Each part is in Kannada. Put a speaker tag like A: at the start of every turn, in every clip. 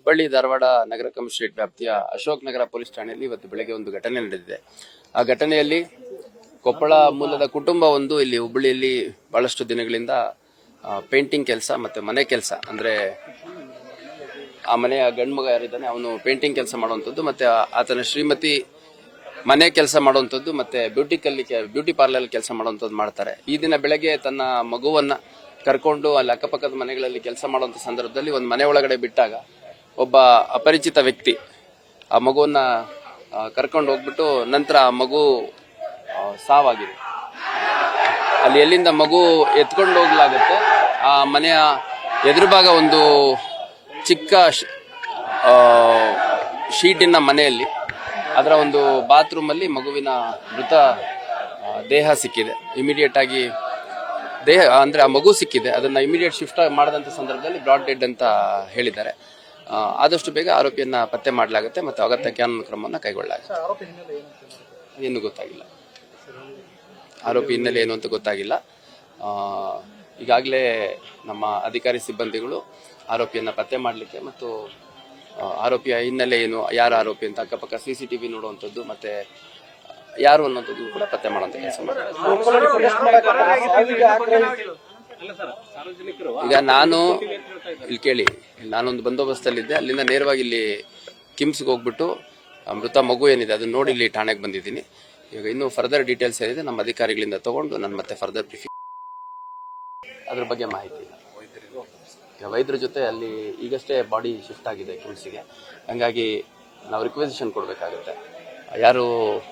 A: ಹುಬ್ಬಳ್ಳಿ ಧಾರವಾಡ ನಗರ ಕಮಿಷನರೇಟ್ ವ್ಯಾಪ್ತಿಯ ಅಶೋಕ್ ನಗರ ಪೊಲೀಸ್ ಠಾಣೆಯಲ್ಲಿ ಇವತ್ತು ಬೆಳಗ್ಗೆ ಒಂದು ಘಟನೆ ನಡೆದಿದೆ. ಆ ಘಟನೆಯಲ್ಲಿ ಕೊಪ್ಪಳ ಮೂಲದ ಕುಟುಂಬ ಒಂದು ಇಲ್ಲಿ ಹುಬ್ಬಳ್ಳಿಯಲ್ಲಿ ಬಹಳಷ್ಟು ದಿನಗಳಿಂದ ಪೇಂಟಿಂಗ್ ಕೆಲಸ ಮತ್ತೆ ಮನೆ ಕೆಲಸ ಅಂದ್ರೆ ಆ ಮನೆಯ ಗಂಡು ಮಗ ಯಾರಿದ್ದಾನೆ ಅವನು ಪೇಂಟಿಂಗ್ ಕೆಲಸ ಮಾಡುವಂಥದ್ದು ಮತ್ತೆ ಆತನ ಶ್ರೀಮತಿ ಮನೆ ಕೆಲಸ ಮಾಡುವಂಥದ್ದು ಮತ್ತೆ ಬ್ಯೂಟಿ ಪಾರ್ಲರ್ ಕೆಲಸ ಮಾಡುವಂಥದ್ದು ಮಾಡ್ತಾರೆ. ಈ ದಿನ ಬೆಳಗ್ಗೆ ತನ್ನ ಮಗುವನ್ನ ಕರ್ಕೊಂಡು ಅಲ್ಲಿ ಅಕ್ಕಪಕ್ಕದ ಮನೆಗಳಲ್ಲಿ ಕೆಲಸ ಮಾಡುವಂಥ ಸಂದರ್ಭದಲ್ಲಿ ಒಂದು ಮನೆ ಒಳಗಡೆ ಬಿಟ್ಟಾಗ ಒಬ್ಬ ಅಪರಿಚಿತ ವ್ಯಕ್ತಿ ಆ ಮಗುವನ್ನ ಕರ್ಕೊಂಡು ಹೋಗ್ಬಿಟ್ಟು ನಂತರ ಆ ಮಗು ಸಾವಾಗಿದೆ. ಅಲ್ಲಿ ಎಲ್ಲಿಂದ ಮಗು ಎತ್ಕೊಂಡು ಹೋಗ್ಲಾಗುತ್ತೆ ಆ ಮನೆಯ ಎದುರುಭಾಗ ಒಂದು ಚಿಕ್ಕ ಶೀಟಿನ ಮನೆಯಲ್ಲಿ ಅದರ ಒಂದು ಬಾತ್ರೂಮ್ ಅಲ್ಲಿ ಮಗುವಿನ ಮೃತ ದೇಹ ಸಿಕ್ಕಿದೆ. ಇಮಿಡಿಯೇಟ್ ಆಗಿ ದೇಹ ಅಂದ್ರೆ ಆ ಮಗು ಸಿಕ್ಕಿದೆ, ಅದನ್ನ ಇಮಿಡಿಯೇಟ್ ಶಿಫ್ಟ್ ಮಾಡಿದಂತ ಸಂದರ್ಭದಲ್ಲಿ ಬ್ರಾಡ್ ಡೆಡ್ ಅಂತ ಹೇಳಿದ್ದಾರೆ. ಆದಷ್ಟು ಬೇಗ ಆರೋಪಿಯನ್ನ ಪತ್ತೆ ಮಾಡಲಾಗುತ್ತೆ ಮತ್ತು ಅಗತ್ಯ ಕಾನೂನು ಕ್ರಮವನ್ನು ಕೈಗೊಳ್ಳಲಾಗುತ್ತೆ. ಏನು ಗೊತ್ತಾಗಿಲ್ಲ, ಆರೋಪಿ ಹಿನ್ನೆಲೆ ಏನು ಅಂತ ಗೊತ್ತಾಗಿಲ್ಲ. ಈಗಾಗಲೇ ನಮ್ಮ ಅಧಿಕಾರಿ ಸಿಬ್ಬಂದಿಗಳು ಆರೋಪಿಯನ್ನ ಪತ್ತೆ ಮಾಡಲಿಕ್ಕೆ ಮತ್ತು ಆರೋಪಿಯ ಹಿನ್ನೆಲೆ ಏನು, ಯಾರು ಆರೋಪಿ ಅಂತ ಅಕ್ಕಪಕ್ಕ CCTV ನೋಡುವಂಥದ್ದು ಮತ್ತೆ ಯಾರು ಅನ್ನೋಂಥದ್ದು ಕೂಡ ಪತ್ತೆ ಮಾಡುವಂತ ಕೆಲಸ ಮಾಡ್ತಾರೆ. ಈಗ ನಾನು ಇಲ್ಲಿ ಕೇಳಿ, ನಾನೊಂದು ಬಂದೋಬಸ್ತಲ್ಲಿದ್ದೆ, ಅಲ್ಲಿಂದ ನೇರವಾಗಿ ಇಲ್ಲಿ ಕಿಮ್ಸ್ಗೆ ಹೋಗ್ಬಿಟ್ಟು ಮೃತ ಮಗು ಏನಿದೆ ಅದನ್ನ ನೋಡಿ ಇಲ್ಲಿ ಠಾಣೆಗೆ ಬಂದಿದ್ದೀನಿ. ಈಗ ಇನ್ನೂ ಫರ್ದರ್ ಡೀಟೇಲ್ಸ್ ಏನಿದೆ ನಮ್ಮ ಅಧಿಕಾರಿಗಳಿಂದ ತಗೊಂಡು ನಾನು ಮತ್ತೆ ಫರ್ದರ್ ಬ್ರೀಫಿಂಗ್ ಅದ್ರ ಬಗ್ಗೆ ಮಾಹಿತಿ ಇಲ್ಲ. ವೈದ್ಯರ ಜೊತೆ ಅಲ್ಲಿ ಈಗಷ್ಟೇ ಬಾಡಿ ಶಿಫ್ಟ್ ಆಗಿದೆ ಕಿಮ್ಸ್ಗೆ, ಹಂಗಾಗಿ ನಾವು ರಿಕ್ವೆಸಿಷನ್ ಕೊಡಬೇಕಾಗುತ್ತೆ. ಯಾರು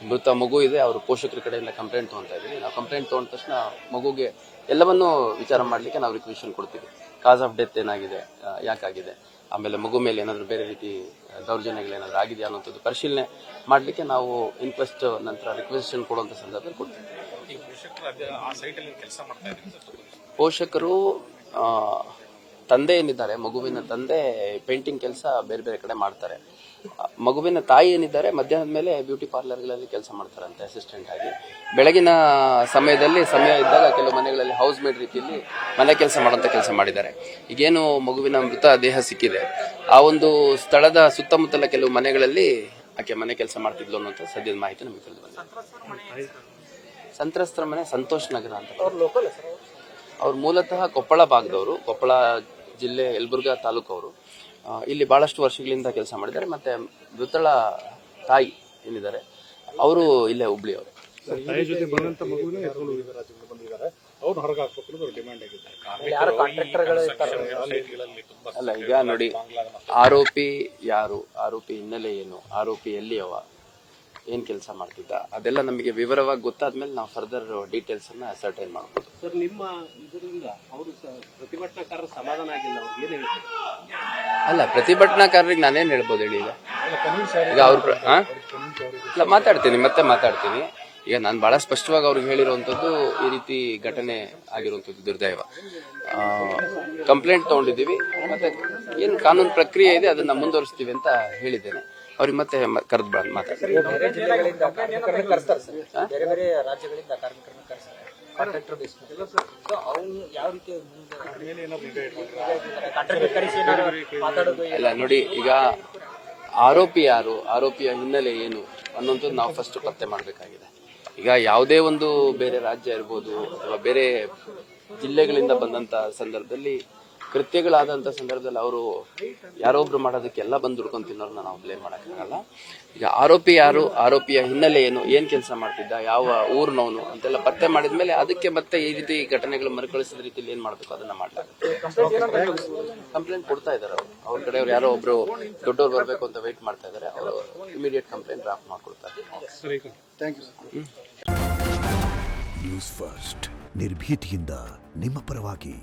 A: ಮೃತ ಮಗು ಇದೆ ಅವ್ರ ಪೋಷಕರ ಕಡೆಯಿಂದ ಕಂಪ್ಲೇಂಟ್ ತೊಗೊತಾ ಇದ್ದೀವಿ. ನಾವು ಕಂಪ್ಲೇಂಟ್ ತೊಗೊಂಡ ತಕ್ಷಣ ಮಗುಗೆ ಎಲ್ಲವನ್ನೂ ವಿಚಾರ ಮಾಡಲಿಕ್ಕೆ ನಾವು ರಿಕ್ವೆಸಿಷನ್ ಕೊಡ್ತೀವಿ. ಕಾಸ್ ಆಫ್ ಡೆತ್ ಏನಾಗಿದೆ, ಯಾಕಾಗಿದೆ, ಆಮೇಲೆ ಮಗು ಮೇಲೆ ಏನಾದರೂ ಬೇರೆ ರೀತಿ ದೌರ್ಜನ್ಯಗಳೇನಾದರೂ ಆಗಿದೆಯಾ ಅನ್ನೋಂಥದ್ದು ಪರಿಶೀಲನೆ ಮಾಡಲಿಕ್ಕೆ ನಾವು ಇನ್ಕ್ವೆಸ್ಟ್ ನಂತರ ರಿಕ್ವೆಸಿಷನ್ ಕೊಡುವಂಥ ಸಂದರ್ಭದಲ್ಲಿ ಕೊಡ್ತೀವಿ. ಪೋಷಕರು ತಂದೆ ಏನಿದ್ದಾರೆ, ಮಗುವಿನ ತಂದೆ ಪೇಂಟಿಂಗ್ ಕೆಲಸ ಬೇರೆ ಬೇರೆ ಕಡೆ ಮಾಡ್ತಾರೆ. ಮಗುವಿನ ತಾಯಿ ಏನಿದ್ದಾರೆ ಮಧ್ಯಾಹ್ನದ ಮೇಲೆ ಬ್ಯೂಟಿ ಪಾರ್ಲರ್ಗಳಲ್ಲಿ ಕೆಲಸ ಮಾಡ್ತಾರಂತೆ ಅಸಿಸ್ಟೆಂಟ್ ಆಗಿ. ಬೆಳಗಿನ ಸಮಯದಲ್ಲಿ ಸಮಯ ಇದ್ದಾಗ ಕೆಲವು ಮನೆಗಳಲ್ಲಿ ಹೌಸ್ ಮೇಡ್ ರೀತಿಯಲ್ಲಿ ಮನೆ ಕೆಲಸ ಮಾಡುವಂತ ಕೆಲಸ ಮಾಡಿದ್ದಾರೆ. ಈಗೇನು ಮಗುವಿನ ಮೃತ ದೇಹ ಸಿಕ್ಕಿದೆ ಆ ಒಂದು ಸ್ಥಳದ ಸುತ್ತಮುತ್ತಲ ಕೆಲವು ಮನೆಗಳಲ್ಲಿ ಆಕೆ ಮನೆ ಕೆಲಸ ಮಾಡ್ತಿದ್ಲು ಅನ್ನೋಂಥ ಸದ್ಯದ ಮಾಹಿತಿ ನಮಗೆ ತಿಳಿದು ಬಂದಿದೆ. ಸಂತ್ರಸ್ತರ ಮನೆ ಸಂತೋಷ್ ನಗರ ಅಂತ. ಅವ್ರು ಮೂಲತಃ ಕೊಪ್ಪಳ ಭಾಗದವರು, ಕೊಪ್ಪಳ ಜಿಲ್ಲೆ ಯಲಬುರ್ಗಾ ತಾಲೂಕು ಅವರು. ಇಲ್ಲಿ ಬಹಳಷ್ಟು ವರ್ಷಗಳಿಂದ ಕೆಲಸ ಮಾಡಿದ್ದಾರೆ. ಮತ್ತೆ ಮೃತಳ ತಾಯಿ ಏನಿದ್ದಾರೆ ಅವರು ಇಲ್ಲೇ ಹುಬ್ಳಿ ಅವರು. ಅಲ್ಲ, ಈಗ ನೋಡಿ, ಆರೋಪಿ ಯಾರು, ಆರೋಪಿ ಹಿನ್ನೆಲೆ ಏನು, ಆರೋಪಿ ಎಲ್ಲಿಯವ, ಏನ್ ಕೆಲಸ ಮಾಡ್ತಿದ್ದ, ಅದೆಲ್ಲ ನಮಗೆ ವಿವರವಾಗಿ ಗೊತ್ತಾದ್ಮೇಲೆ ನಾವು ಫರ್ದರ್ ಡೀಟೇಲ್ಸ್ ಅನ್ನ ಸರ್ಟೈನ್ ಮಾಡಬಹುದು.
B: ಸರ್, ನಿಮ್ಮ ಇದರಿಂದ ಅವರು ಪ್ರತಿಭಟನಾಕಾರರ ಸಮಾಧಾನ ಆಗಿಲ್ಲ, ಅವ್ರು ಏನ್ ಹೇಳ್ತಾರೆ?
A: ಅಲ್ಲ, ಪ್ರತಿಭಟನಾಕಾರರಿಗೆ ನಾನೇನ್ ಹೇಳ್ಬೋದು ಹೇಳಿ. ಈಗ ಅವ್ರು ಇಲ್ಲ ಮತ್ತೆ ಮಾತಾಡ್ತೀನಿ. ಈಗ ನಾನು ಬಹಳ ಸ್ಪಷ್ಟವಾಗಿ ಅವ್ರಿಗೆ ಹೇಳಿರುವಂತದ್ದು ಈ ರೀತಿ ಘಟನೆ ಆಗಿರುವಂತದ್ದು ದುರ್ದೈವ. ಕಂಪ್ಲೇಂಟ್ ತಗೊಂಡಿದ್ದೀವಿ, ಮತ್ತೆ ಏನು ಕಾನೂನು ಪ್ರಕ್ರಿಯೆ ಇದೆ ಅದನ್ನ ಮುಂದುವರಿಸ್ತೀವಿ ಅಂತ ಹೇಳಿದ್ದೇನೆ. ಅವ್ರಿಗೆ ಮತ್ತೆ ಕರೆದು ಮಾತಾಡ್ತಾರೆ. ಇಲ್ಲ ನೋಡಿ, ಈಗ ಆರೋಪಿ ಯಾರು, ಆರೋಪಿಯ ಹಿನ್ನೆಲೆ ಏನು ಅನ್ನೋಂಥದ್ದು ನಾವು ಫಸ್ಟ್ ಪತ್ತೆ ಮಾಡಬೇಕಾಗಿದೆ. ಈಗ ಯಾವುದೇ ಒಂದು ಬೇರೆ ರಾಜ್ಯ ಇರ್ಬೋದು ಅಥವಾ ಬೇರೆ ಜಿಲ್ಲೆಗಳಿಂದ ಬಂದಂತ ಸಂದರ್ಭದಲ್ಲಿ, ಕೃತ್ಯಗಳಾದಂಥ ಸಂದರ್ಭದಲ್ಲಿ ಅವರು ಯಾರೊಬ್ರು ಮಾಡೋದಕ್ಕೆ ಎಲ್ಲ ಬಂದು ದುಡ್ಕೊಂಡು ತಿನ್ನೋರನ್ನ ನಾವು ಬ್ಲೇಮ್ ಮಾಡೋಕ್ಕಾಗಲ್ಲ. ಈಗ ಆರೋಪಿ ಯಾರು, ಆರೋಪಿಯ ಹಿನ್ನೆಲೆ ಏನು, ಏನ್ ಕೆಲಸ ಮಾಡ್ತಿದ್ದ, ಯಾವ ಊರಿನವನು ಅಂತೆಲ್ಲ ಪತ್ತೆ ಮಾಡಿದ್ಮೇಲೆ ಅದಕ್ಕೆ ಮತ್ತೆ ಈ ರೀತಿ ಘಟನೆಗಳು ಮರುಕಳಿಸಿದ ರೀತಿಯಲ್ಲಿ ಏನ್ ಮಾಡ್ಬೇಕು ಅದನ್ನ ಮಾಡ್ಲಾಗುತ್ತೆ. ಕಂಪ್ಲೇಂಟ್ ಕೊಡ್ತಾ ಇದ್ದಾರೆ ಅವರು, ಅವ್ರ ಕಡೆಯವ್ರು ಯಾರೋ ಒಬ್ರು ದೊಡ್ಡವ್ರು ಬರ್ಬೇಕು ಅಂತ ವೇಟ್ ಮಾಡ್ತಾ ಇದ್ದಾರೆ. ಅವರು ಇಮಿಡಿಯೇಟ್ ಕಂಪ್ಲೇಂಟ್ ಡ್ರಾಫ್ಟ್ ಮಾಡ್ಕೊಡ್ತಾರೆ.
C: ನ್ಯೂಸ್ ಫಸ್ಟ್, ನಿರ್ಭೀತಿಯಿಂದ ನಿಮ್ಮ ಪರವಾಗಿ.